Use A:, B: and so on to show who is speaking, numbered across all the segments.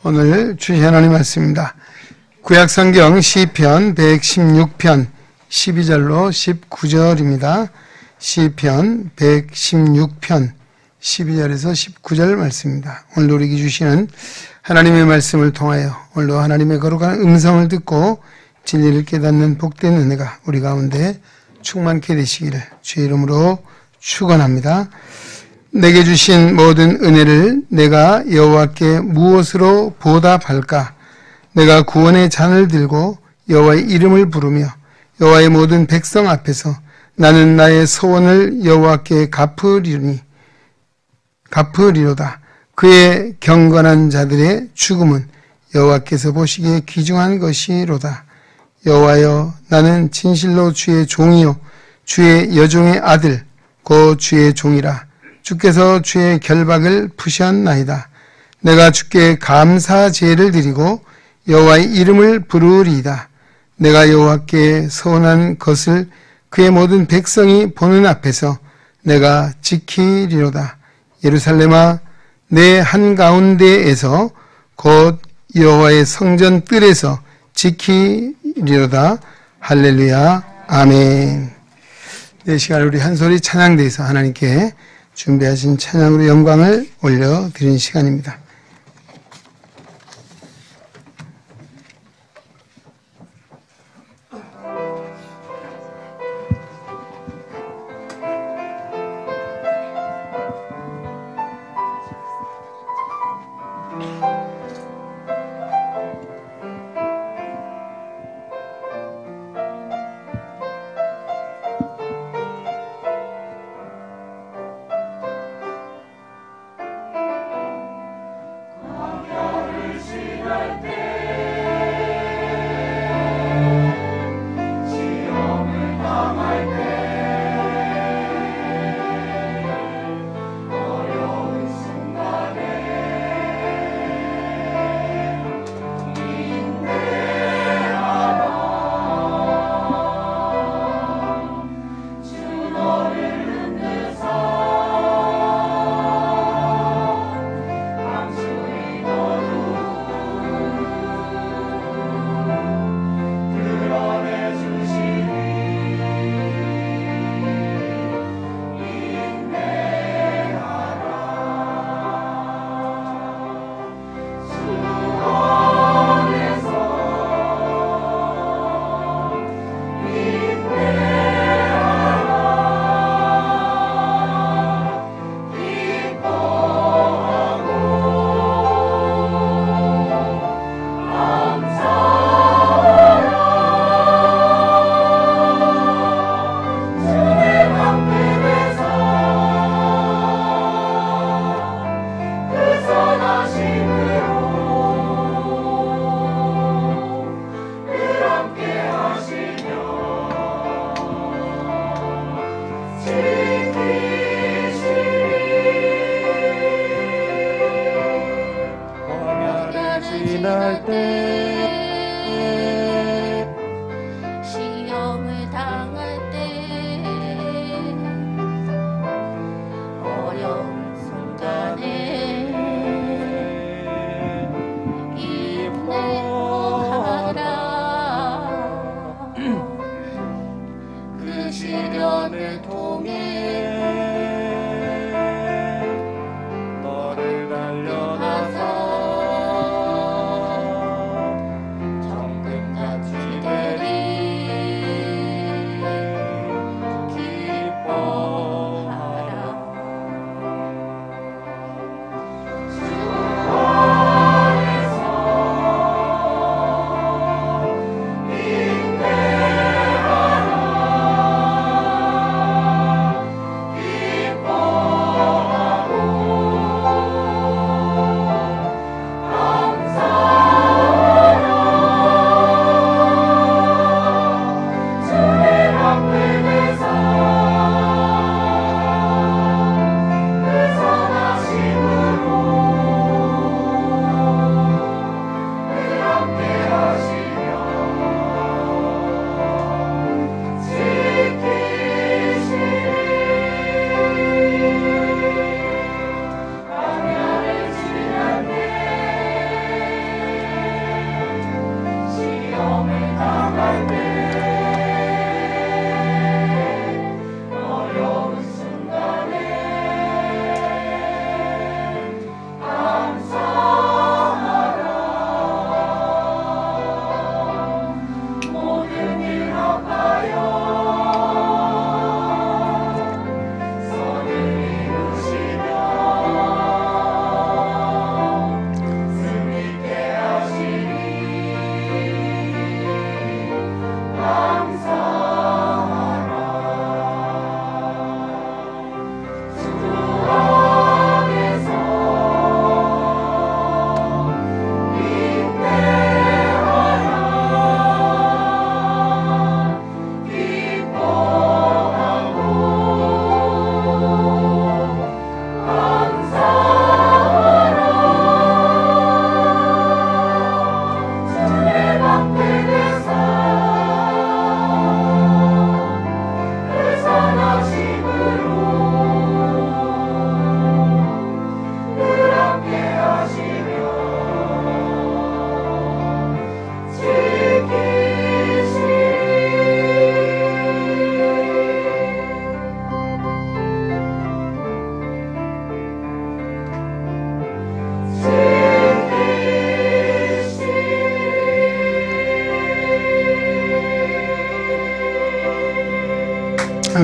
A: 오늘 주신 하나님 말씀입니다. 구약성경 시편 116편 12절로 19절입니다. 시편 116편 12절에서 19절 말씀입니다. 오늘 우리에게 주시는 하나님의 말씀을 통하여 오늘도 하나님의 거룩한 음성을 듣고 진리를 깨닫는 복된 은혜가 우리 가운데 충만케 되시기를 주의 이름으로 축원합니다. 내게 주신 모든 은혜를 내가 여호와께 무엇으로 보답할까? 내가 구원의 잔을 들고 여호와의 이름을 부르며 여호와의 모든 백성 앞에서 나는 나의 소원을 여호와께 갚으리로다. 그의 경건한 자들의 죽음은 여호와께서 보시기에 귀중한 것이로다. 여호와여, 나는 진실로 주의 종이요 주의 여종의 아들 곧 주의 종이라. 주께서 주의 결박을 푸셨나이다. 내가 주께 감사 제를 드리고 여호와의 이름을 부르리이다. 내가 여호와께 서원한 것을 그의 모든 백성이 보는 앞에서 내가 지키리로다. 예루살렘아, 내 한가운데에서 곧 여호와의 성전 뜰에서 지키리로다. 할렐루야. 아멘. 이 시간 우리 한 소리 찬양대에서 하나님께 준비하신 찬양으로 영광을 올려드리는 시간입니다.
B: 시험을 당할 때 어려운 순간에 힘내어라. 그 시련을 통해 너를 날려놔서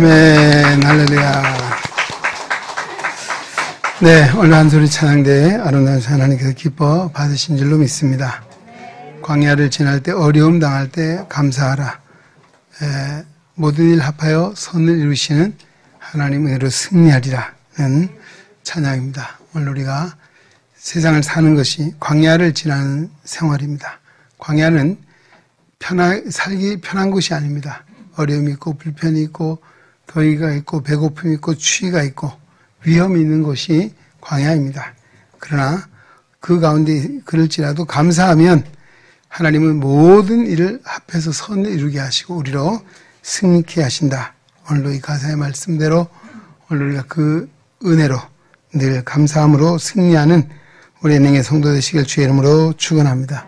A: 아멘, 할렐루야. 네, 오늘 한 소리 찬양대 아름다운 하나님께서 기뻐 받으신 줄로 믿습니다. 광야를 지날 때, 어려움 당할 때 감사하라. 모든 일 합하여 선을 이루시는 하나님 은혜로 승리하리라는 찬양입니다. 오늘 우리가 세상을 사는 것이 광야를 지나는 생활입니다. 광야는 살기 편한 곳이 아닙니다. 어려움이 있고 불편이 있고 더위가 있고 배고픔이 있고 추위가 있고 위험이 있는 곳이 광야입니다. 그러나 그 가운데 그럴지라도 감사하면 하나님은 모든 일을 합해서 선을 이루게 하시고 우리로 승리케 하신다. 오늘도 이 가사의 말씀대로 오늘 우리가 그 은혜로 늘 감사함으로 승리하는 우리 은행의 성도 되시길 주의 이름으로 축원합니다.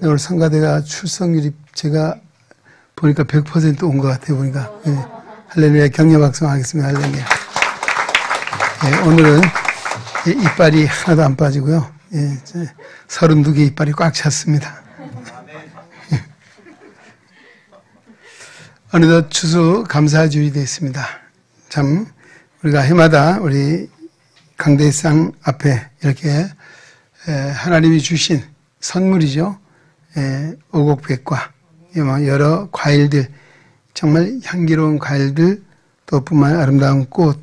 A: 오늘 성가대가 출석률이 제가 보니까 100% 온 것 같아요. 보니까 할렐루야 격려 박수하겠습니다. 할렐루야. 오늘은 이빨이 하나도 안 빠지고요. 32개 이빨이 꽉 찼습니다. 어느덧 추수 감사주일이 됐습니다. 참 우리가 해마다 우리 강대상 앞에 이렇게 하나님이 주신 선물이죠. 오곡백과 여러 과일들, 정말 향기로운 과일들, 또 뿐만 아름다운 꽃,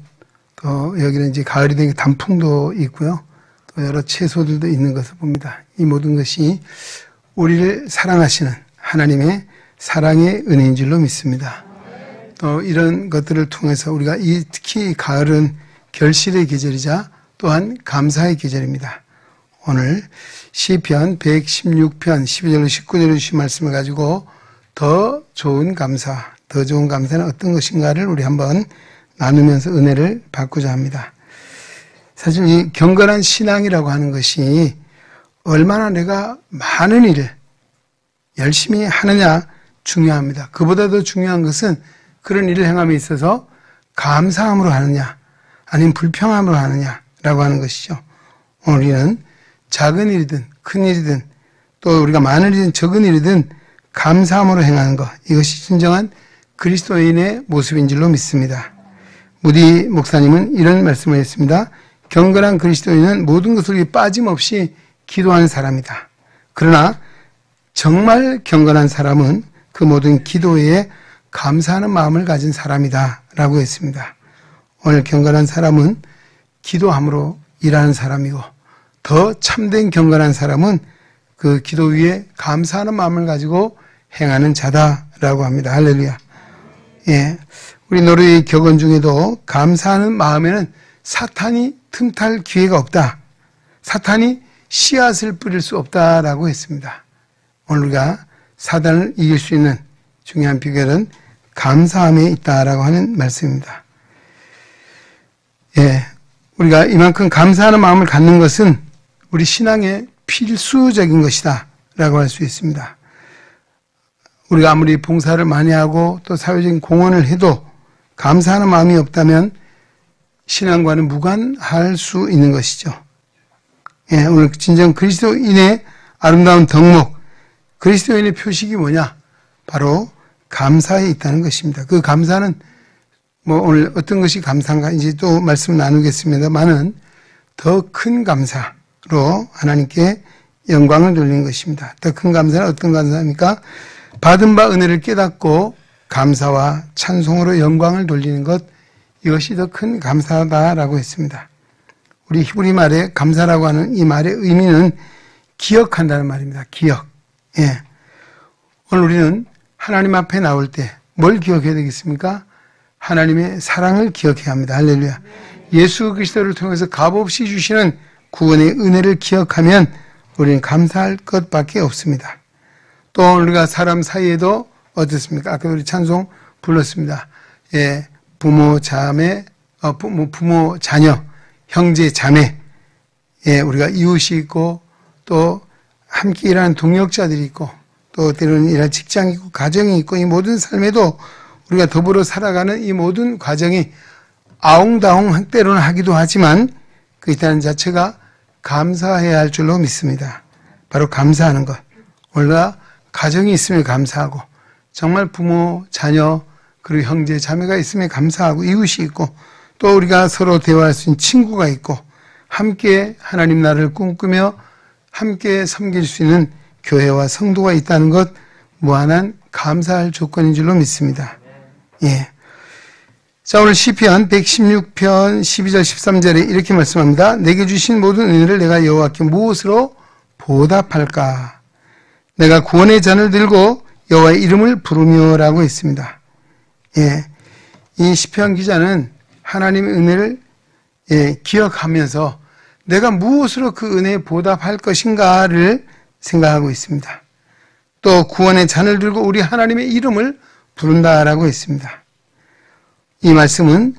A: 또 여기는 이제 가을이 되게 단풍도 있고요. 또 여러 채소들도 있는 것을 봅니다. 이 모든 것이 우리를 사랑하시는 하나님의 사랑의 은혜인 줄로 믿습니다. 또 이런 것들을 통해서 우리가 특히 가을은 결실의 계절이자 또한 감사의 계절입니다. 오늘 시편 116편 12절로 19절로 주신 말씀을 가지고 더 좋은 감사, 더 좋은 감사는 어떤 것인가를 우리 한번 나누면서 은혜를 받고자 합니다. 사실 이 경건한 신앙이라고 하는 것이 얼마나 내가 많은 일을 열심히 하느냐 중요합니다. 그보다 더 중요한 것은 그런 일을 행함에 있어서 감사함으로 하느냐 아니면 불평함으로 하느냐라고 하는 것이죠. 오늘 우리는 작은 일이든 큰 일이든 또 우리가 많은 일이든 적은 일이든 감사함으로 행하는 것, 이것이 진정한 그리스도인의 모습인 줄로 믿습니다. 무디 목사님은 이런 말씀을 했습니다. 경건한 그리스도인은 모든 것을 빠짐없이 기도하는 사람이다. 그러나 정말 경건한 사람은 그 모든 기도에 감사하는 마음을 가진 사람이다 라고 했습니다. 오늘 경건한 사람은 기도함으로 일하는 사람이고 더 참된 경건한 사람은 그 기도 위에 감사하는 마음을 가지고 행하는 자다라고 합니다. 할렐루야. 예, 우리 노래의 격언 중에도 감사하는 마음에는 사탄이 틈탈 기회가 없다. 사탄이 씨앗을 뿌릴 수 없다라고 했습니다. 오늘 우리가 사단을 이길 수 있는 중요한 비결은 감사함에 있다라고 하는 말씀입니다. 예, 우리가 이만큼 감사하는 마음을 갖는 것은 우리 신앙의 필수적인 것이다 라고 할 수 있습니다. 우리가 아무리 봉사를 많이 하고 또 사회적인 공헌을 해도 감사하는 마음이 없다면 신앙과는 무관할 수 있는 것이죠. 예, 오늘 진정 그리스도인의 아름다운 덕목, 그리스도인의 표식이 뭐냐? 바로 감사에 있다는 것입니다. 그 감사는 오늘 어떤 것이 감사인가 이제 또 말씀을 나누겠습니다만은 더 큰 감사로 하나님께 영광을 돌리는 것입니다. 더 큰 감사는 어떤 감사입니까? 받은 바 은혜를 깨닫고 감사와 찬송으로 영광을 돌리는 것, 이것이 더 큰 감사다라고 했습니다. 우리 히브리 말에 감사라고 하는 이 말의 의미는 기억한다는 말입니다. 기억. 예. 오늘 우리는 하나님 앞에 나올 때 뭘 기억해야 되겠습니까? 하나님의 사랑을 기억해야 합니다. 할렐루야. 예수 그리스도를 통해서 값없이 주시는 구원의 은혜를 기억하면 우리는 감사할 것밖에 없습니다. 또 우리가 사람 사이에도 어떻습니까? 아까 우리 찬송 불렀습니다. 예, 부모, 자매, 부모, 자녀, 형제, 자매, 예, 우리가 이웃이 있고 또 함께 일하는 동역자들이 있고 또 때로는 일할 직장이 있고 가정이 있고 이 모든 삶에도 우리가 더불어 살아가는 이 모든 과정이 아웅다웅 때로는 하기도 하지만 그 있다는 자체가 감사해야 할 줄로 믿습니다. 바로 감사하는 것. 우리가 가정이 있으면 감사하고 정말 부모, 자녀, 그리고 형제 자매가 있음에 감사하고 이웃이 있고 또 우리가 서로 대화할 수 있는 친구가 있고 함께 하나님 나라를 꿈꾸며 함께 섬길 수 있는 교회와 성도가 있다는 것 무한한 감사할 조건인 줄로 믿습니다. 예. 자, 오늘 시편 116편 12절 13절에 이렇게 말씀합니다. 내게 주신 모든 은혜를 내가 여호와께 무엇으로 보답할까? 내가 구원의 잔을 들고 여호와의 이름을 부르며라고 했습니다. 예. 이 시편 기자는 하나님의 은혜를 기억하면서 내가 무엇으로 그 은혜에 보답할 것인가를 생각하고 있습니다. 또 구원의 잔을 들고 우리 하나님의 이름을 부른다라고 했습니다. 이 말씀은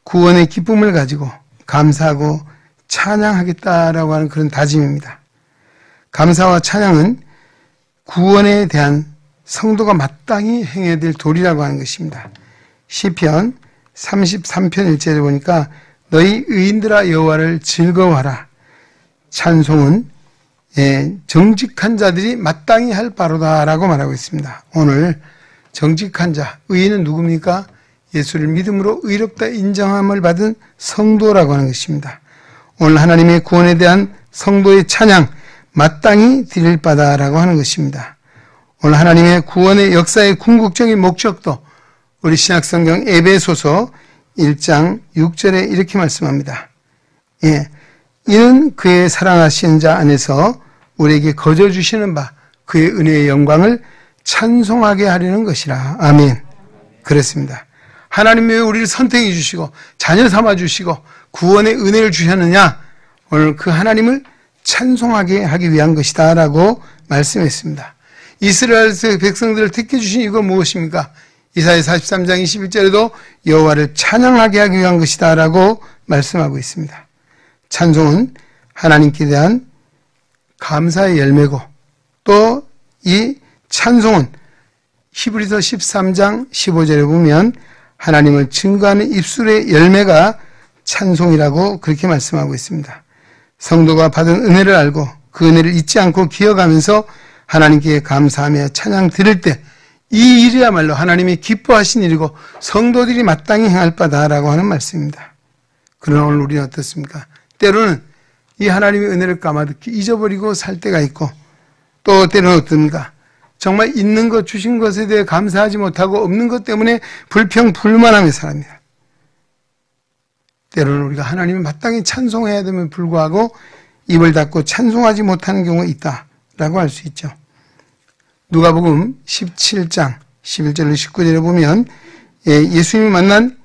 A: 구원의 기쁨을 가지고 감사하고 찬양하겠다라고 하는 그런 다짐입니다. 감사와 찬양은 구원에 대한 성도가 마땅히 행해야 될 도리라고 하는 것입니다. 시편 33편 1절에 보니까 너희 의인들아 여호와를 즐거워하라. 찬송은 정직한 자들이 마땅히 할 바로다라고 말하고 있습니다. 오늘 정직한 자, 의인은 누굽니까? 예수를 믿음으로 의롭다 인정함을 받은 성도라고 하는 것입니다. 오늘 하나님의 구원에 대한 성도의 찬양 마땅히 드릴 바다라고 하는 것입니다. 오늘 하나님의 구원의 역사의 궁극적인 목적도 우리 신약성경 에베소서 1장 6절에 이렇게 말씀합니다. 예, 이는 그의 사랑하신 자 안에서 우리에게 거저 주시는 바 그의 은혜의 영광을 찬송하게 하려는 것이라. 아멘. 그렇습니다. 하나님이 왜 우리를 선택해 주시고 자녀 삼아 주시고 구원의 은혜를 주셨느냐? 오늘 그 하나님을 찬송하게 하기 위한 것이다 라고 말씀했습니다. 이스라엘 백성들을 택해 주신 이유가 무엇입니까? 이사야 43장 21절에도 여호와를 찬양하게 하기 위한 것이다 라고 말씀하고 있습니다. 찬송은 하나님께 대한 감사의 열매고 또 이 찬송은 히브리서 13장 15절에 보면 하나님을 증거하는 입술의 열매가 찬송이라고 그렇게 말씀하고 있습니다. 성도가 받은 은혜를 알고 그 은혜를 잊지 않고 기억하면서 하나님께 감사하며 찬양 드릴 때 이 일이야말로 하나님이 기뻐하신 일이고 성도들이 마땅히 행할 바다라고 하는 말씀입니다. 그러나 오늘 우리는 어떻습니까? 때로는 이 하나님의 은혜를 까마득히 잊어버리고 살 때가 있고 또 때로는 어떻습니까? 정말 있는 것 주신 것에 대해 감사하지 못하고 없는 것 때문에 불평불만하며 살합니다. 때로는 우리가 하나님을 마땅히 찬송해야 됨에 불구하고 입을 닫고 찬송하지 못하는 경우가 있다라고 할 수 있죠. 누가복음 17장 11절로 19절에 보면 예수님이 만난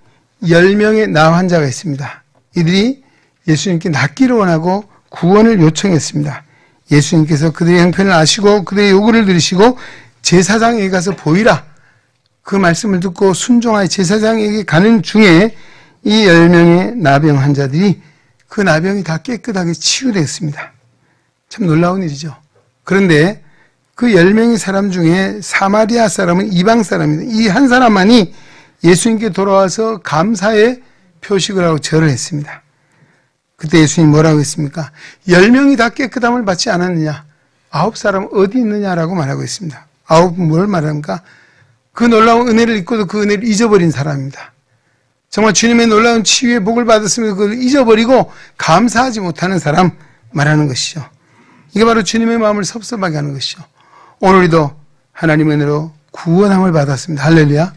A: 10명의 나 환자가 있습니다. 이들이 예수님께 낫기를 원하고 구원을 요청했습니다. 예수님께서 그들의 형편을 아시고 그들의 요구를 들으시고 제사장에게 가서 보이라. 그 말씀을 듣고 순종하여 제사장에게 가는 중에 이 10명의 나병 환자들이 그 나병이 다 깨끗하게 치유됐습니다. 참 놀라운 일이죠. 그런데 그 10명의 사람 중에 사마리아 사람은 이방 사람입니다. 이 한 사람만이 예수님께 돌아와서 감사의 표식을 하고 절을 했습니다. 그때 예수님이 뭐라고 했습니까? 10명이 다 깨끗함을 받지 않았느냐? 9사람은 어디 있느냐라고 말하고 있습니다. 9은 뭘 말합니까? 그 놀라운 은혜를 잊고도 그 은혜를 잊어버린 사람입니다. 정말 주님의 놀라운 치유의 복을 받았으면서 그걸 잊어버리고 감사하지 못하는 사람 말하는 것이죠. 이게 바로 주님의 마음을 섭섭하게 하는 것이죠. 오늘 우리도 하나님의 은혜로 구원함을 받았습니다. 할렐루야.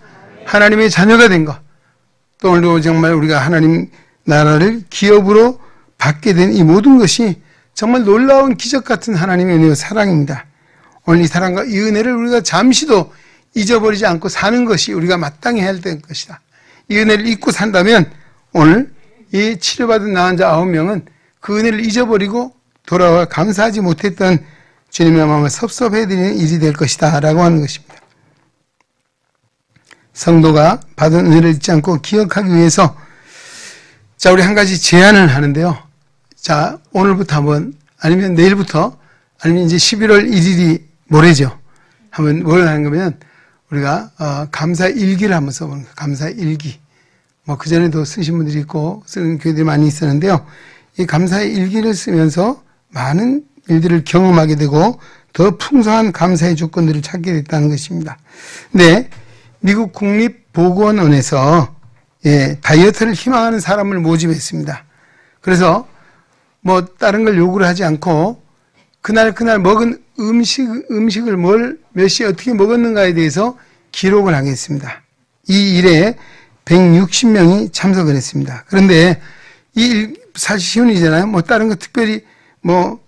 A: 하나님의 자녀가 된 것. 또 오늘도 정말 우리가 하나님 나라를 기업으로 받게 된 이 모든 것이 정말 놀라운 기적 같은 하나님의 은혜와 사랑입니다. 오늘 이 사랑과 이 은혜를 우리가 잠시도 잊어버리지 않고 사는 것이 우리가 마땅히 해야 될 것이다. 이 은혜를 잊고 산다면 오늘 이 치료받은 나 환자 9명은 그 은혜를 잊어버리고 돌아와 감사하지 못했던 주님의 마음을 섭섭해드리는 일이 될 것이다 라고 하는 것입니다. 성도가 받은 은혜를 잊지 않고 기억하기 위해서 자, 우리 한 가지 제안을 하는데요. 자, 오늘부터 한번 아니면 내일부터 아니면 이제 11월 1일이 모레죠. 한번 뭘 하는 거면 우리가 감사 일기를 한번 써보는 거예요. 감사 일기. 뭐 그전에도 쓰신 분들이 있고 쓰는 교회들이 많이 있었는데요. 이 감사의 일기를 쓰면서 많은 일들을 경험하게 되고 더 풍성한 감사의 조건들을 찾게 됐다는 것입니다. 네, 미국 국립보건원에서 다이어트를 희망하는 사람을 모집했습니다. 그래서 뭐 다른 걸 요구를 하지 않고 그날 먹은 음식을 몇 시에 어떻게 먹었는가에 대해서 기록을 하겠습니다. 이 일에 160명이 참석을 했습니다. 그런데 이 일 사실 쉬운 일이잖아요. 뭐 다른 거 특별히 뭐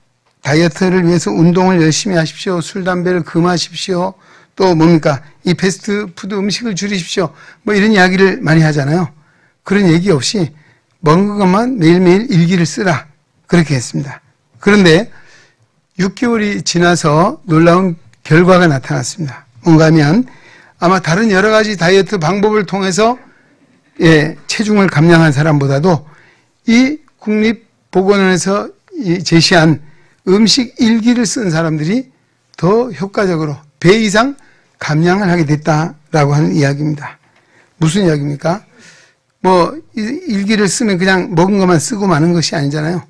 A: 다이어트를 위해서 운동을 열심히 하십시오. 술, 담배를 금하십시오. 또 뭡니까? 이 패스트푸드 음식을 줄이십시오. 뭐 이런 이야기를 많이 하잖아요. 그런 얘기 없이 먹은 것만 매일매일 일기를 쓰라. 그렇게 했습니다. 그런데 6개월이 지나서 놀라운 결과가 나타났습니다. 뭔가 하면 아마 다른 여러 가지 다이어트 방법을 통해서 체중을 감량한 사람보다도 이 국립보건원에서 제시한 음식 일기를 쓴 사람들이 더 효과적으로 배 이상 감량을 하게 됐다라고 하는 이야기입니다. 무슨 이야기입니까? 뭐 일기를 쓰면 그냥 먹은 것만 쓰고 마는 것이 아니잖아요.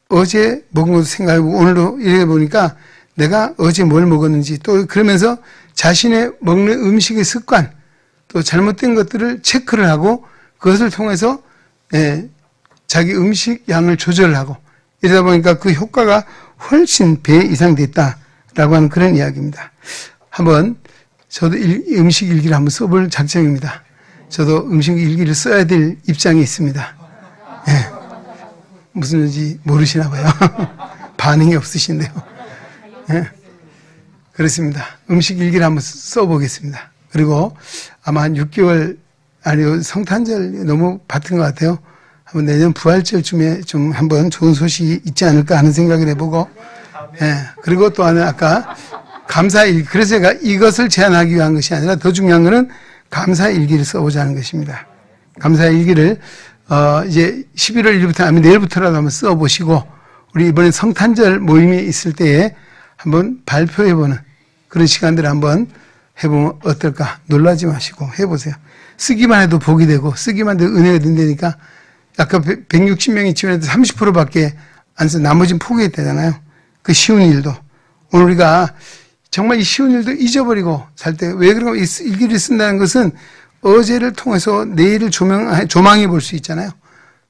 A: 어제 먹은 것도 생각해보고 오늘도 이래 보니까 내가 어제 뭘 먹었는지 또 그러면서 자신의 먹는 음식의 습관 또 잘못된 것들을 체크를 하고 그것을 통해서 자기 음식 양을 조절하고 이러다 보니까 그 효과가 훨씬 배 이상 됐다라고 하는 그런 이야기입니다. 한번 저도 음식 일기를 한번 써볼 작정입니다. 저도 음식 일기를 써야 될 입장에 있습니다. 무슨 일인지 모르시나 봐요. 반응이 없으신데요. 그렇습니다. 음식 일기를 한번 써보겠습니다. 그리고 아마 한 6개월, 아니요, 성탄절 너무 바쁜 것 같아요. 한번 내년 부활절쯤에 좀 한번 좋은 소식이 있지 않을까 하는 생각을 해보고, 그리고 또 하나 아까 감사일기. 그래서 제가 이것을 제안하기 위한 것이 아니라 더 중요한 것은 감사일기를 써보자는 것입니다. 감사일기를, 이제 11월 1일부터 아니면 내일부터라도 한번 써보시고, 우리 이번에 성탄절 모임이 있을 때에 한번 발표해보는 그런 시간들을 한번 해보면 어떨까? 놀라지 마시고 해보세요. 쓰기만 해도 복이 되고, 쓰기만 해도 은혜가 된다니까, 아까 160명이 지원해도 30%밖에 안 써, 나머지는 포기했다잖아요. 그 쉬운 일도. 오늘 우리가 정말 이 쉬운 일도 잊어버리고 살 때, 왜 그런가, 일기를 쓴다는 것은 어제를 통해서 내일을 조망해 볼 수 있잖아요.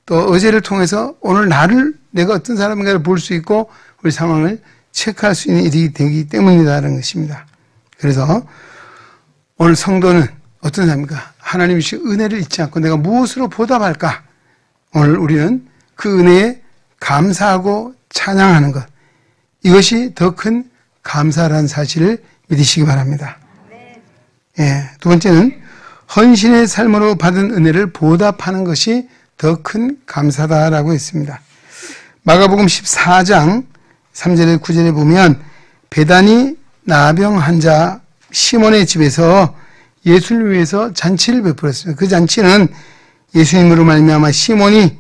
A: 또 어제를 통해서 오늘 나를 내가 어떤 사람인가를 볼 수 있고 우리 상황을 체크할 수 있는 일이 되기 때문이라는 것입니다. 그래서 오늘 성도는 어떤 사람입니까? 하나님이 주신 은혜를 잊지 않고 내가 무엇으로 보답할까? 오늘 우리는 그 은혜에 감사하고 찬양하는 것. 이것이 더 큰 감사라는 사실을 믿으시기 바랍니다. 두 번째는 헌신의 삶으로 받은 은혜를 보답하는 것이 더 큰 감사다라고 했습니다. 마가복음 14장 3절에 9절에 보면 베다니 나병 환자 시몬의 집에서 예수를 위해서 잔치를 베풀었습니다. 그 잔치는 예수님으로 말미암아 시몬이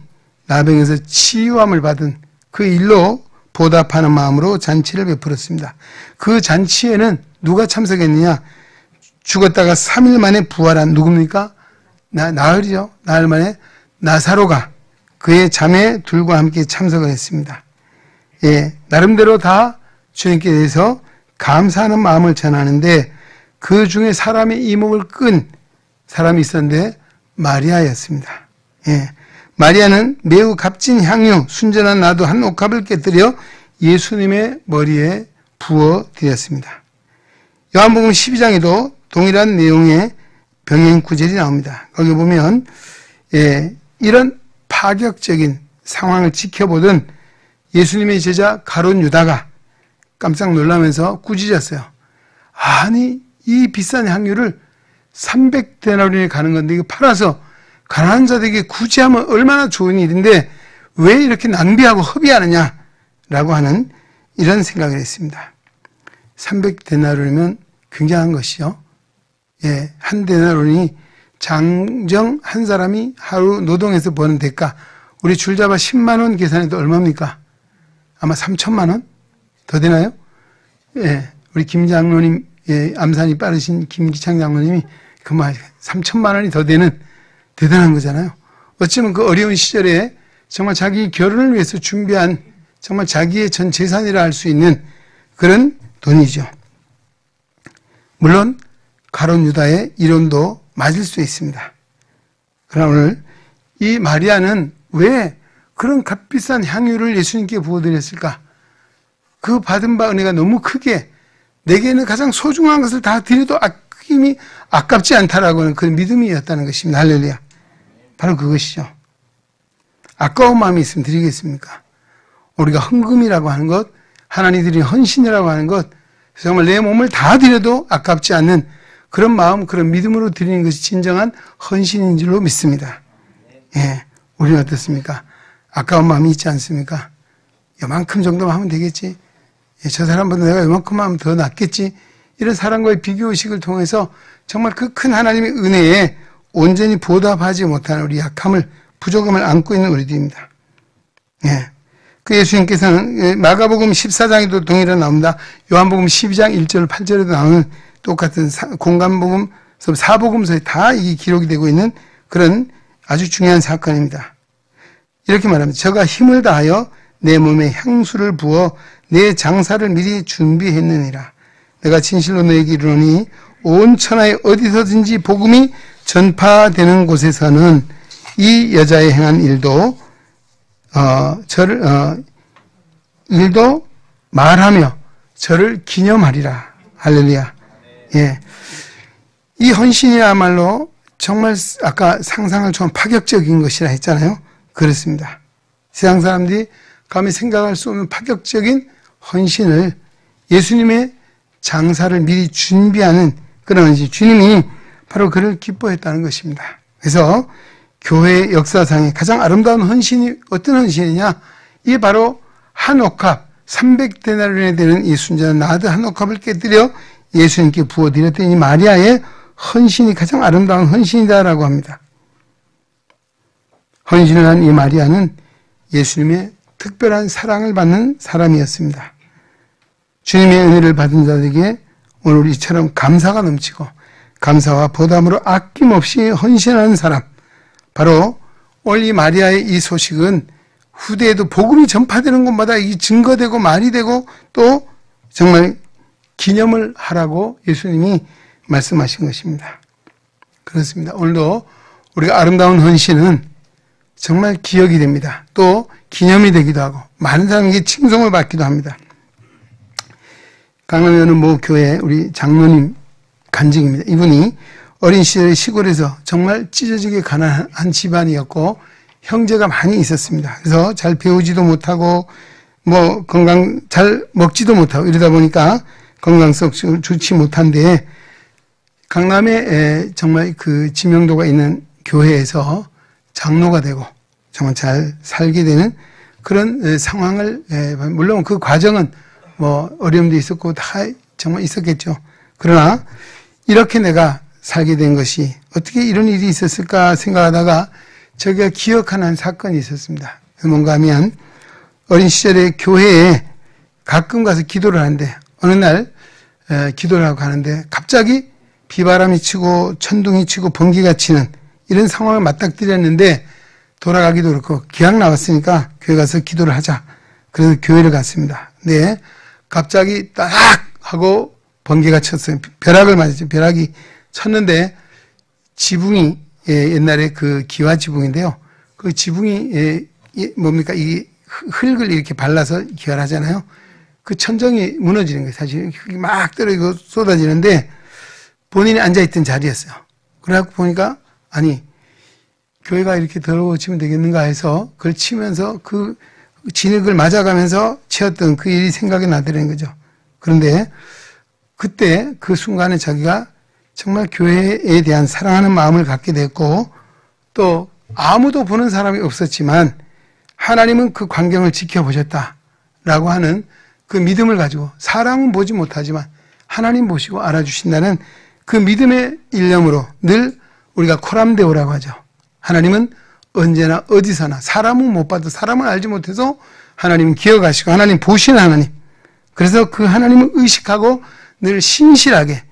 A: 나병에서 치유함을 받은 그 일로 보답하는 마음으로 잔치를 베풀었습니다. 그 잔치에는 누가 참석했느냐? 죽었다가 3일 만에 부활한 누굽니까? 나흘이죠. 나흘 만에 나사로가 그의 자매 둘과 함께 참석을 했습니다. 나름대로 다 주님께 대해서 감사하는 마음을 전하는데 그 중에 사람의 이목을 끈 사람이 있었는데 마리아였습니다. 마리아는 매우 값진 향유, 순전한 나도 한 옥합을 깨뜨려 예수님의 머리에 부어드렸습니다. 요한복음 12장에도 동일한 내용의 병행 구절이 나옵니다. 거기 보면 이런 파격적인 상황을 지켜보던 예수님의 제자 가룟 유다가 깜짝 놀라면서 꾸짖었어요. 아니 이 비싼 향유를 300데나리온에 가는 건데 이거 팔아서 가난한 자들에게 구제하면 얼마나 좋은 일인데 왜 이렇게 낭비하고 허비하느냐라고 하는 이런 생각을 했습니다. 300데나리온이면 굉장한 것이요. 한 데나리온이 장정 한 사람이 하루 노동해서 버는 대가, 우리 줄잡아 10만 원 계산해도 얼마입니까? 아마 3천만 원? 더 되나요? 우리 김 장로님, 암산이 빠르신 김기창 장로님이 그 말 3천만 원이 더 되는 대단한 거잖아요. 어쩌면 그 어려운 시절에 정말 자기 결혼을 위해서 준비한 정말 자기의 전 재산이라 할 수 있는 그런 돈이죠. 물론 가룟 유다의 이론도 맞을 수 있습니다. 그러나 오늘 이 마리아는 왜 그런 값비싼 향유를 예수님께 부어드렸을까? 그 받은 바 은혜가 너무 크게 내게는 가장 소중한 것을 다 드려도 아낌이 아깝지 않다라고 하는 그 믿음이었다는 것입니다. 할렐루야. 바로 그것이죠. 아까운 마음이 있으면 드리겠습니까? 우리가 헌금이라고 하는 것, 하나님 드린 헌신이라고 하는 것, 정말 내 몸을 다 드려도 아깝지 않는 그런 마음, 그런 믿음으로 드리는 것이 진정한 헌신인 줄로 믿습니다. 예, 우리는 어떻습니까? 아까운 마음이 있지 않습니까? 요만큼 정도만 하면 되겠지. 예, 저 사람보다 내가 요만큼 하면 더 낫겠지. 이런 사람과의 비교의식을 통해서 정말 그 큰 하나님의 은혜에 온전히 보답하지 못하는 우리 약함을, 부족함을 안고 있는 우리들입니다. 예. 그 예수님께서는 마가복음 14장에도 동일하게 나옵니다. 요한복음 12장 1절 8절에도 나오는 똑같은 공간복음, 사복음서에 다 이게 기록이 되고 있는 그런 아주 중요한 사건입니다. 이렇게 말합니다. 저가 힘을 다하여 내 몸에 향수를 부어 내 장사를 미리 준비했느니라. 내가 진실로 너에게 이르노니 온 천하에 어디서든지 복음이 전파되는 곳에서는 이 여자의 행한 일도 일도 말하며 저를 기념하리라. 할렐루야. 예. 이 헌신이야말로 정말 아까 상상을 좀 파격적인 것이라 했잖아요. 그렇습니다. 세상 사람들이 감히 생각할 수 없는 파격적인 헌신을 예수님의 장사를 미리 준비하는 그런 주님이 바로 그를 기뻐했다는 것입니다. 그래서 교회 역사상의 가장 아름다운 헌신이 어떤 헌신이냐? 이게 바로 한 옥합, 300데나리온에 되는 이 순전한 나드 한 옥합을 깨뜨려 예수님께 부어드렸더니 마리아의 헌신이 가장 아름다운 헌신이다라고 합니다. 헌신을 한 이 마리아는 예수님의 특별한 사랑을 받는 사람이었습니다. 주님의 은혜를 받은 자들에게 오늘 우리처럼 감사가 넘치고 감사와 보담으로 아낌없이 헌신하는 사람, 바로 오늘 이 마리아의 이 소식은 후대에도 복음이 전파되는 곳마다 이 증거되고 말이 되고 또 정말 기념을 하라고 예수님이 말씀하신 것입니다. 그렇습니다. 오늘도 우리가 아름다운 헌신은 정말 기억이 됩니다. 또 기념이 되기도 하고 많은 사람에게 칭송을 받기도 합니다. 강남에 있는 모 교회 우리 장로님 간증입니다. 이분이 어린 시절에 시골에서 정말 찢어지게 가난한 집안이었고 형제가 많이 있었습니다. 그래서 잘 배우지도 못하고 잘 먹지도 못하고 이러다 보니까 건강성 좋지 못한데 강남에 정말 그 지명도가 있는 교회에서 장로가 되고 정말 잘 살게 되는 그런 상황을, 물론 그 과정은 어려움도 있었고 다 정말 있었겠죠. 그러나 이렇게 내가 살게 된 것이 어떻게 이런 일이 있었을까 생각하다가 저희가 기억하는 사건이 있었습니다. 뭔가 하면 어린 시절에 교회에 가끔 가서 기도를 하는데 어느 날 기도를 하고 가는데 갑자기 비바람이 치고 천둥이 치고 번개가 치는 이런 상황을 맞닥뜨렸는데 돌아가기도 그렇고 기약 나왔으니까 교회 가서 기도를 하자. 그래서 교회를 갔습니다. 네, 갑자기 딱 하고 번개가 쳤어요. 벼락을 맞았죠. 벼락이 쳤는데 지붕이 옛날에 그 기와 지붕인데요. 그 지붕이 뭡니까? 이 흙을 이렇게 발라서 기화를 하잖아요. 그 천정이 무너지는 거예요. 사실 흙이 막 떨어지고 쏟아지는데 본인이 앉아있던 자리였어요. 그래갖고 보니까 아니 교회가 이렇게 더러워지면 되겠는가 해서 그걸 치면서 그 진흙을 맞아가면서 치었던 그 일이 생각이 나더라는 거죠. 그런데 그때 그 순간에 자기가 정말 교회에 대한 사랑하는 마음을 갖게 됐고 또 아무도 보는 사람이 없었지만 하나님은 그 광경을 지켜보셨다라고 하는 그 믿음을 가지고 사람은 보지 못하지만 하나님 보시고 알아주신다는 그 믿음의 일념으로 늘 우리가 코람데오라고 하죠. 하나님은 언제나 어디서나 사람은 못 봐도 사람은 알지 못해서 하나님은 기억하시고 하나님 보시는 하나님. 그래서 그 하나님을 의식하고 늘 신실하게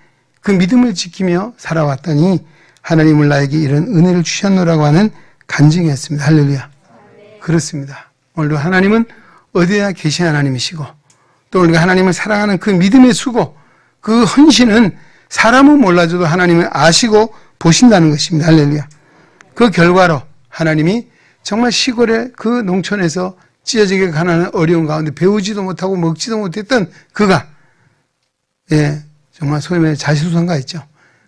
A: 그 믿음을 지키며 살아왔더니 하나님을 나에게 이런 은혜를 주셨노라고 하는 간증이었습니다. 할렐루야. 그렇습니다. 오늘도 하나님은 어디나 계신 하나님이시고 또 우리가 하나님을 사랑하는 그 믿음의 수고 그 헌신은 사람은 몰라줘도 하나님을 아시고 보신다는 것입니다. 할렐루야. 그 결과로 하나님이 정말 시골의 그 농촌에서 찢어지게 가난한 어려운 가운데 배우지도 못하고 먹지도 못했던 그가 정말 소위 말해 자수성가했죠.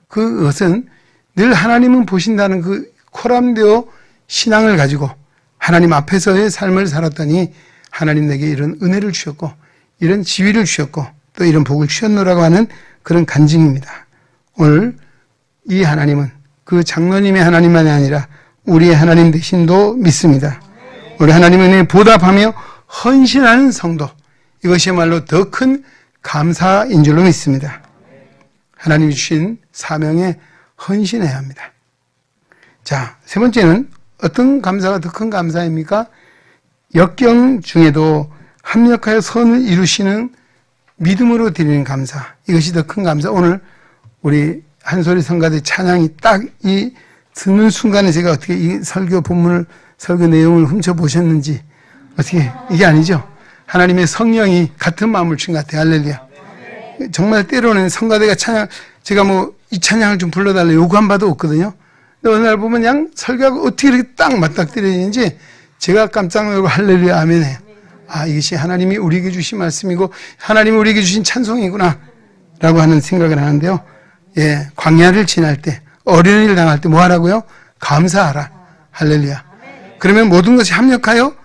A: 그것은 늘 하나님은 보신다는 그 코람되어 신앙을 가지고 하나님 앞에서의 삶을 살았더니 하나님 내게 이런 은혜를 주셨고 이런 지위를 주셨고 또 이런 복을 주셨노라고 하는 그런 간증입니다. 오늘 이 하나님은 그 장로님의 하나님만이 아니라 우리의 하나님 되신도 믿습니다. 우리 하나님은 보답하며 헌신하는 성도, 이것이야말로 더 큰 감사인 줄로 믿습니다. 하나님이 주신 사명에 헌신해야 합니다. 자, 세 번째는 어떤 감사가 더 큰 감사입니까? 역경 중에도 합력하여 선을 이루시는 믿음으로 드리는 감사, 이것이 더 큰 감사. 오늘 우리 한소리 성가대 찬양이 딱 이 듣는 순간에 제가 어떻게 이 설교 본문을 설교 내용을 훔쳐보셨는지 어떻게 이게 아니죠. 하나님의 성령이 같은 마음을 주신 것 같아요. 할렐루야. 정말 때로는 성가대가 찬양, 제가 뭐 이 찬양을 좀 불러달라 요구한 바도 없거든요. 근데 어느 날 보면 그냥 설교하고 어떻게 이렇게 딱 맞닥뜨려지는지 제가 깜짝 놀고 할렐루야 아멘 해요. 아, 이것이 하나님이 우리에게 주신 말씀이고 하나님이 우리에게 주신 찬송이구나 라고 하는 생각을 하는데요. 광야를 지날 때 어려운 일을 당할 때 뭐 하라고요? 감사하라. 할렐루야. 그러면 모든 것이 합력하여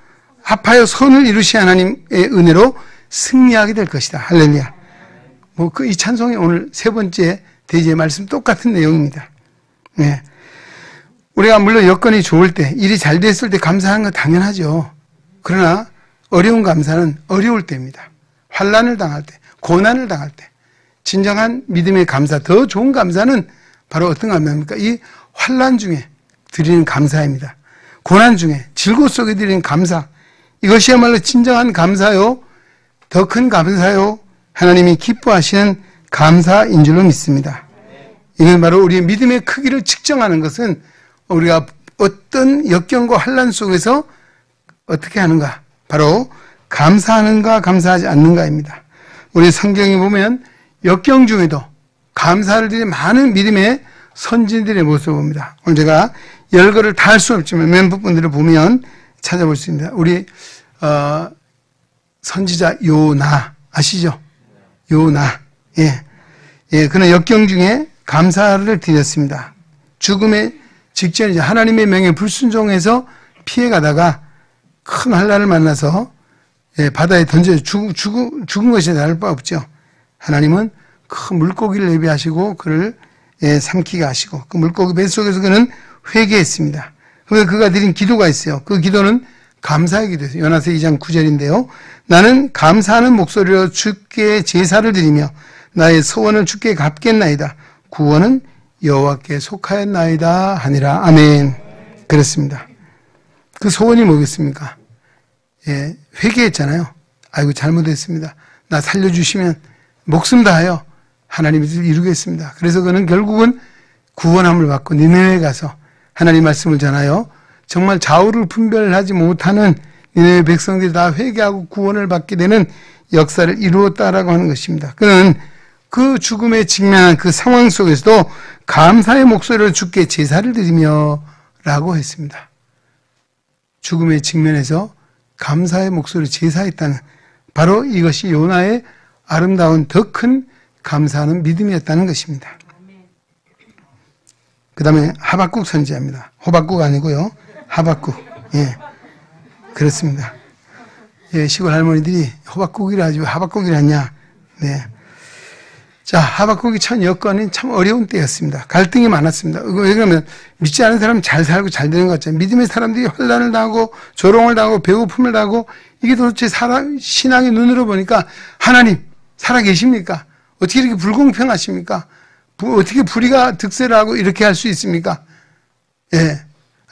A: 합하여 선을 이루신 하나님의 은혜로 승리하게 될 것이다. 할렐루야. 뭐 이 찬송이 오늘 세 번째 대제의 말씀 똑같은 내용입니다. 우리가 물론 여건이 좋을 때, 일이 잘 됐을 때 감사하는 건 당연하죠. 그러나 어려운 감사는 어려울 때입니다. 환난을 당할 때, 고난을 당할 때, 진정한 믿음의 감사, 더 좋은 감사는 바로 어떤 감사입니까? 이 환난 중에 드리는 감사입니다. 고난 중에 즐거움 속에 드리는 감사, 이것이야말로 진정한 감사요, 더 큰 감사요, 하나님이 기뻐하시는 감사인 줄로 믿습니다. 이건 바로 우리의 믿음의 크기를 측정하는 것은 우리가 어떤 역경과 환난 속에서 어떻게 하는가, 바로 감사하는가 감사하지 않는가입니다. 우리 성경에 보면 역경 중에도 감사를 드리는 많은 믿음의 선진들의 모습을 봅니다. 오늘 제가 열거를 다 할 수 없지만 몇 부분들을 보면 찾아볼 수 있습니다. 우리 선지자 요나 아시죠? 요나. 그는 역경 중에 감사를 드렸습니다. 죽음의 직전이죠. 하나님의 명에 불순종해서 피해가다가 큰 환난을 만나서 바다에 던져 죽은 것이 나을 바 없죠. 하나님은 큰 물고기를 예비하시고 그를 삼키게 하시고 그 물고기 뱃속에서 그는 회개했습니다. 그래서 그가 드린 기도가 있어요. 그 기도는 감사의 기도였어요. 요나서 2장 9절인데요. 나는 감사하는 목소리로 주께 제사를 드리며 나의 소원을 주께 갚겠나이다. 구원은 여호와께 속하였나이다 하니라. 아멘. 그렇습니다. 그 소원이 뭐겠습니까? 회개했잖아요. 아이고 잘못했습니다. 나 살려주시면 목숨 다하여 하나님의 뜻을 이루겠습니다. 그래서 그는 결국은 구원함을 받고 니느웨에 가서 하나님 말씀을 전하여 정말 좌우를 분별하지 못하는 니느웨 백성들이 다 회개하고 구원을 받게 되는 역사를 이루었다라고 하는 것입니다. 그는 그 죽음에 직면한 그 상황 속에서도 감사의 목소리로 주께 제사를 드리며 라고 했습니다. 죽음의 직면에서 감사의 목소리로 제사했다는, 바로 이것이 요나의 아름다운 더 큰 감사하는 믿음이었다는 것입니다. 그 다음에 하박국 선지자입니다. 호박국 아니고요. 하박국. 그렇습니다. 시골 할머니들이 호박국이라 하지 왜 하박국이라 하냐. 자, 하박국이 첫 여건은 참 어려운 때였습니다. 갈등이 많았습니다. 왜 그러면 믿지 않은 사람은 잘 살고 잘 되는 것 같잖아요. 믿음의 사람들이 환난을 당하고 조롱을 당하고 배고픔을 당하고, 이게 도대체 신앙의 눈으로 보니까 하나님 살아계십니까? 어떻게 이렇게 불공평하십니까? 어떻게 불의가 득세를 하고 이렇게 할 수 있습니까?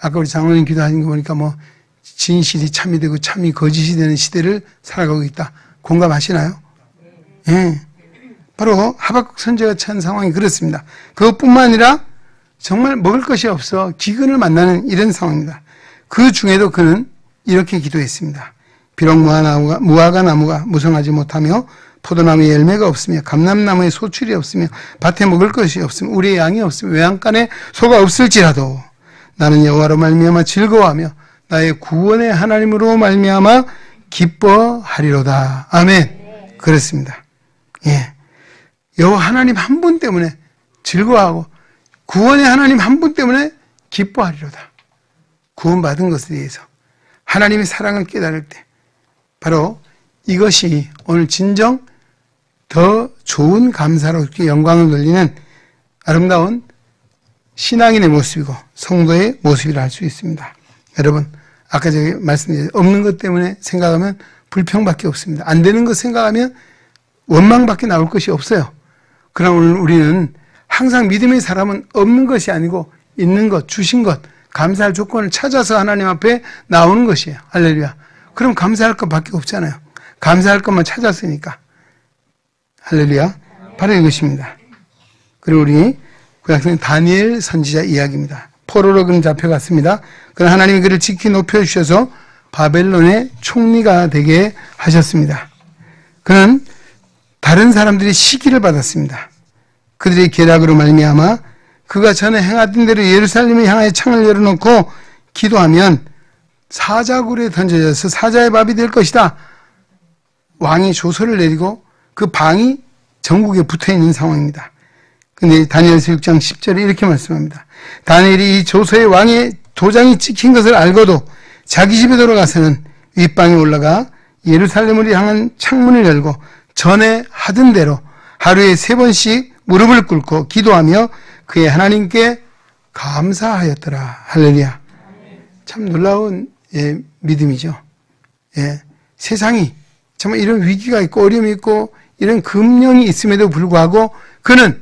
A: 아까 우리 장로님 기도하신 거 보니까 뭐 진실이 참이 되고 참이 거짓이 되는 시대를 살아가고 있다. 공감하시나요? 바로 하박국 선지자가 처한 상황이 그렇습니다. 그것뿐만 아니라 정말 먹을 것이 없어 기근을 만나는 이런 상황입니다. 그 중에도 그는 이렇게 기도했습니다. 비록 무화과 나무가 무성하지 못하며 포도나무에 열매가 없으며 감람나무에 소출이 없으며 밭에 먹을 것이 없으며 우리의 양이 없으며 외양간에 소가 없을지라도 나는 여호와로 말미암아 즐거워하며 나의 구원의 하나님으로 말미암아 기뻐하리로다. 아멘. 그렇습니다. 예, 여호와 하나님 한 분 때문에 즐거워하고 구원의 하나님 한 분 때문에 기뻐하리로다. 구원받은 것에 대해서 하나님의 사랑을 깨달을 때 바로 이것이 오늘 진정 더 좋은 감사로 영광을 돌리는 아름다운 신앙인의 모습이고 성도의 모습이라 할 수 있습니다. 여러분, 아까 제가 말씀드린 없는 것 때문에 생각하면 불평밖에 없습니다. 안 되는 것 생각하면 원망밖에 나올 것이 없어요. 그러나 오늘 우리는 항상 믿음의 사람은 없는 것이 아니고 있는 것, 주신 것, 감사할 조건을 찾아서 하나님 앞에 나오는 것이에요. 할렐루야. 그럼 감사할 것밖에 없잖아요. 감사할 것만 찾았으니까. 할렐루야. 바로 이것입니다. 그리고 우리 구약성경 다니엘 선지자 이야기입니다. 포로로 그는 잡혀갔습니다. 그러나 하나님이 그를 지키 높여주셔서 바벨론의 총리가 되게 하셨습니다. 그는 다른 사람들이 시기를 받았습니다. 그들의 계략으로 말미암아 그가 전에 행하던 대로 예루살렘을 향하여 창을 열어놓고 기도하면 사자굴에 던져져서 사자의 밥이 될 것이다. 왕이 조서를 내리고 그 방이 전국에 붙어있는 상황입니다. 근데 다니엘서 6장 10절에 이렇게 말씀합니다. 다니엘이 이 조서의 왕의 도장이 찍힌 것을 알고도 자기 집에 돌아가서는 윗방에 올라가 예루살렘을 향한 창문을 열고 전에 하던 대로 하루에 3번씩 무릎을 꿇고 기도하며 그의 하나님께 감사하였더라. 할렐루야. 참 놀라운 믿음이죠. 세상이 정말 이런 위기가 있고 어려움이 있고 이런 금령이 있음에도 불구하고 그는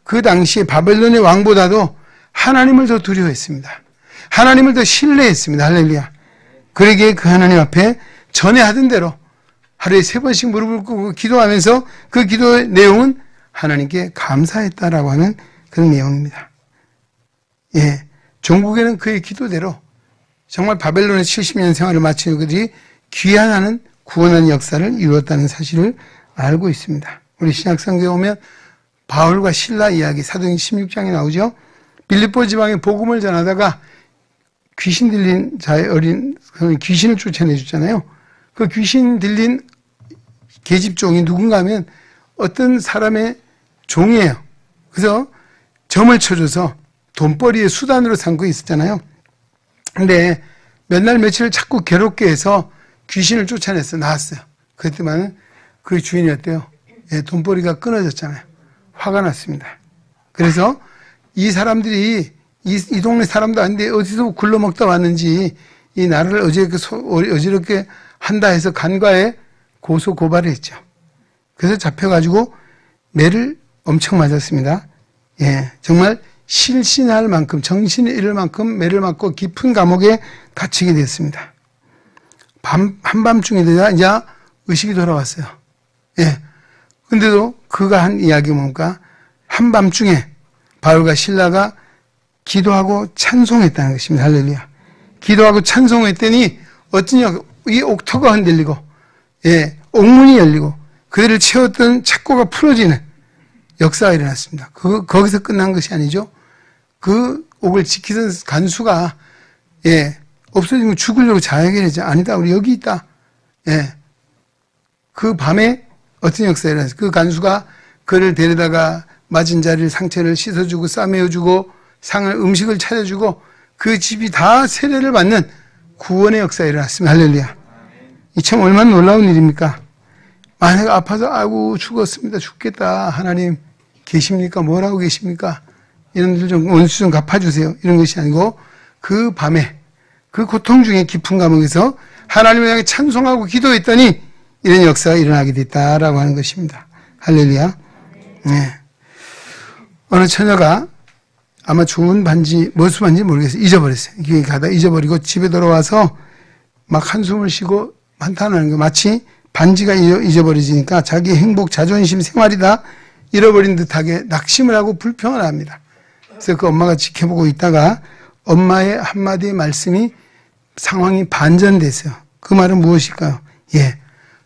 A: 그 당시에 바벨론의 왕보다도 하나님을 더 두려워했습니다. 하나님을 더 신뢰했습니다. 할렐루야. 그러기에 그 하나님 앞에 전에 하던 대로 하루에 3번씩 무릎을 꿇고 기도하면서 그 기도의 내용은 하나님께 감사했다라고 하는 그런 내용입니다. 종국에는 그의 기도대로 정말 바벨론의 70년 생활을 마치는 그들이 귀환하는 구원하는 역사를 이루었다는 사실을 알고 있습니다. 우리 신약성경에 오면 바울과 실라 이야기 사도행 16장에 나오죠. 빌립보 지방에 복음을 전하다가 귀신 들린 자의 어린 귀신을 쫓아내 줬잖아요. 그 귀신 들린 계집종이 누군가 하면 어떤 사람의 종이에요. 그래서 점을 쳐줘서 돈벌이의 수단으로 삼고 있었잖아요. 근데 몇 날 며칠 자꾸 괴롭게 해서 귀신을 쫓아내서 나왔어요. 그랬더니만 그 주인이 어때요? 돈벌이가 끊어졌잖아요. 화가 났습니다. 그래서 이 사람들이 이 동네 사람도 아닌데 어디서 굴러먹다 왔는지 이 나라를 어지럽게 한다 해서 간과에 고소 고발을 했죠. 그래서 잡혀가지고 매를 엄청 맞았습니다. 정말 실신할 만큼 정신을 잃을 만큼 매를 맞고 깊은 감옥에 갇히게 됐습니다. 한밤중에 되자 이제 의식이 돌아왔어요. 근데도 그가 한 이야기 뭡니까? 한밤중에 바울과 실라가 기도하고 찬송했다는 것입니다. 할렐루야. 기도하고 찬송했더니 어쩌냐, 이 옥토가 흔들리고, 옥문이 열리고, 그들을 채웠던 착고가 풀어지는 역사가 일어났습니다. 거기서 끝난 것이 아니죠. 그 옥을 지키던 간수가, 없어지면 죽으려고 자해결했죠. 아니다, 우리 여기 있다. 그 밤에 어떤 역사가 일어났어요. 그 간수가 그를 데려다가 맞은 자리를 상처를 씻어주고 싸매어주고 음식을 차려주고 그 집이 다 세례를 받는 구원의 역사가 일어났습니다. 할렐루야. 이 참 얼마나 놀라운 일입니까? 만약 아파서 아이고 죽었습니다. 죽겠다. 하나님 계십니까? 뭘 하고 계십니까? 이런 분들 좀 원수 좀 갚아주세요. 이런 것이 아니고 그 밤에 그 고통 중에 깊은 감옥에서 하나님을 향해 찬송하고 기도했더니 이런 역사가 일어나게 됐다라고 하는 것입니다. 할렐루야. 어느 처녀가 아마 좋은 반지, 무슨 반지 모르겠어요. 잊어버렸어요. 여기 가다 잊어버리고 집에 돌아와서 막 한숨을 쉬고 한탄하는 거 마치 반지가 잊어버려지니까 자기 행복, 자존심, 생활이다 잃어버린 듯하게 낙심을 하고 불평을 합니다. 그래서 그 엄마가 지켜보고 있다가 엄마의 한마디의 말씀이 상황이 반전됐어요. 그 말은 무엇일까요?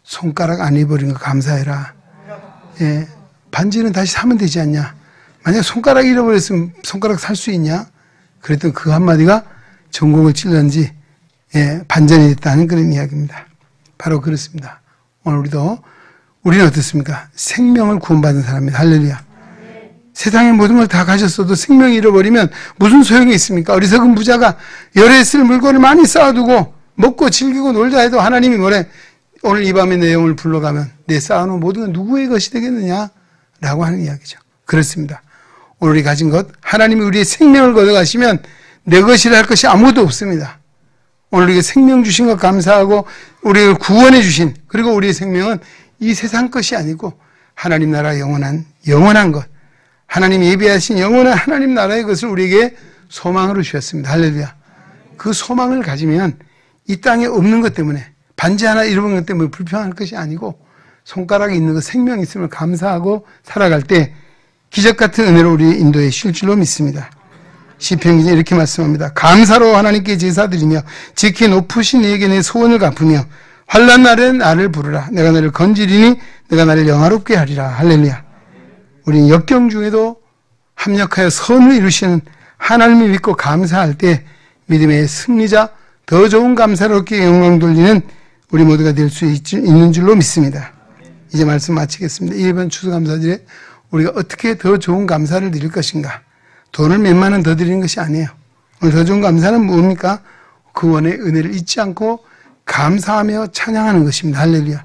A: 손가락 안 잃어버린 거 감사해라. 반지는 다시 사면 되지 않냐? 만약 손가락 잃어버렸으면 손가락 살 수 있냐? 그랬더니 그 한마디가 전곡을 찔렀는지 반전이 됐다는 그런 이야기입니다. 바로 그렇습니다. 오늘 우리는 어떻습니까? 생명을 구원받은 사람입니다. 할렐루야. 세상의 모든 걸 다 가졌어도 생명을 잃어버리면 무슨 소용이 있습니까? 어리석은 부자가 열에 쓸 물건을 많이 쌓아두고 먹고 즐기고 놀자 해도 하나님이 뭐래? 오늘 이 밤에 내 영을 불러가면 내 쌓아놓은 모든 건 누구의 것이 되겠느냐? 라고 하는 이야기죠. 그렇습니다. 오늘 우리 가진 것, 하나님이 우리의 생명을 걷어가시면 내 것이라 할 것이 아무것도 없습니다. 오늘 우리에게 생명 주신 것 감사하고 우리를 구원해 주신, 그리고 우리의 생명은 이 세상 것이 아니고 하나님 나라 영원한 것, 하나님 예비하신 영원한 하나님 나라의 것을 우리에게 소망으로 주셨습니다. 할렐루야. 그 소망을 가지면 이 땅에 없는 것 때문에, 반지 하나 잃어버린 것 때문에 불평할 것이 아니고 손가락에 있는 것, 생명이 있음을 감사하고 살아갈 때 기적 같은 은혜로 우리 인도에 쉴 줄로 믿습니다. 시편 기자는 이렇게 말씀합니다. 감사로 하나님께 제사드리며 지키 높으신 이에게 내 소원을 갚으며 환난 날엔 나를 부르라. 내가 너를 건지리니 내가 나를 영화롭게 하리라. 할렐루야. 우리는 역경 중에도 합력하여 선을 이루시는 하나님을 믿고 감사할 때 믿음의 승리자, 더 좋은 감사를 얻기에 영광 돌리는 우리 모두가 될 수 있는 줄로 믿습니다. 이제 말씀 마치겠습니다. 이번 추수감사절에 우리가 어떻게 더 좋은 감사를 드릴 것인가? 돈을 몇만 원 더 드리는 것이 아니에요. 오늘 더 좋은 감사는 뭡니까? 구원의 은혜를 잊지 않고 감사하며 찬양하는 것입니다. 할렐루야.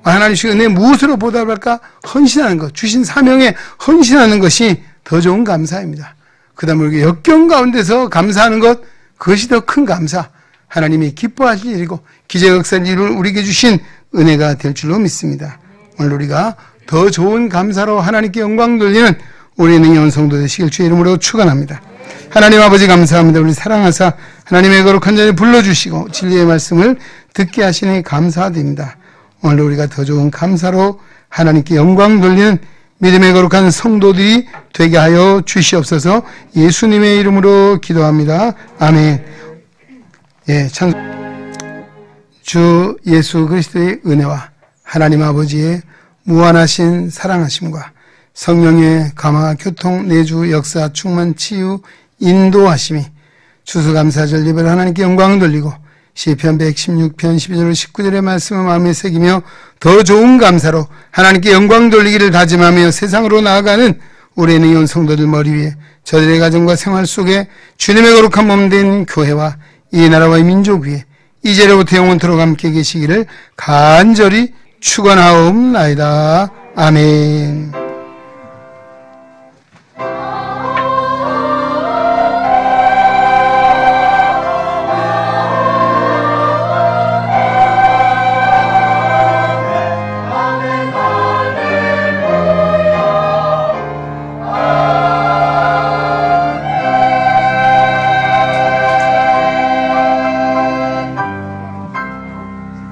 A: 하나님 주신 은혜 무엇으로 보답할까? 헌신하는 것, 주신 사명에 헌신하는 것이 더 좋은 감사입니다. 그 다음에 우리가 역경 가운데서 감사하는 것, 그것이 더 큰 감사, 하나님이 기뻐하실 일이고 기적 역사를 이룰 우리에게 주신 은혜가 될 줄로 믿습니다. 오늘 우리가 더 좋은 감사로 하나님께 영광 돌리는 우리의 능력한 성도 되시길 주의 이름으로 축원합니다. 하나님 아버지 감사합니다. 우리 사랑하사 하나님의 거룩한 자리에 불러주시고 진리의 말씀을 듣게 하시니 감사드립니다. 오늘 우리가 더 좋은 감사로 하나님께 영광 돌리는 믿음의 거룩한 성도들이 되게 하여 주시옵소서. 예수님의 이름으로 기도합니다. 아멘. 주 예수 그리스도의 은혜와 하나님 아버지의 무한하신 사랑하심과 성령의 감화, 교통, 내주, 역사, 충만, 치유, 인도하심이 추수감사절 예배를 하나님께 영광을 돌리고 시편 116편 12절 19절의 말씀을 마음에 새기며 더 좋은 감사로 하나님께 영광 돌리기를 다짐하며 세상으로 나아가는 우리의 능력한 성도들 머리 위에 저들의 가정과 생활 속에 주님의 거룩한 몸 된 교회와 이 나라와 이 민족 위에 이제로부터 영원토록 함께 계시기를 간절히 축원하옵나이다. 아멘.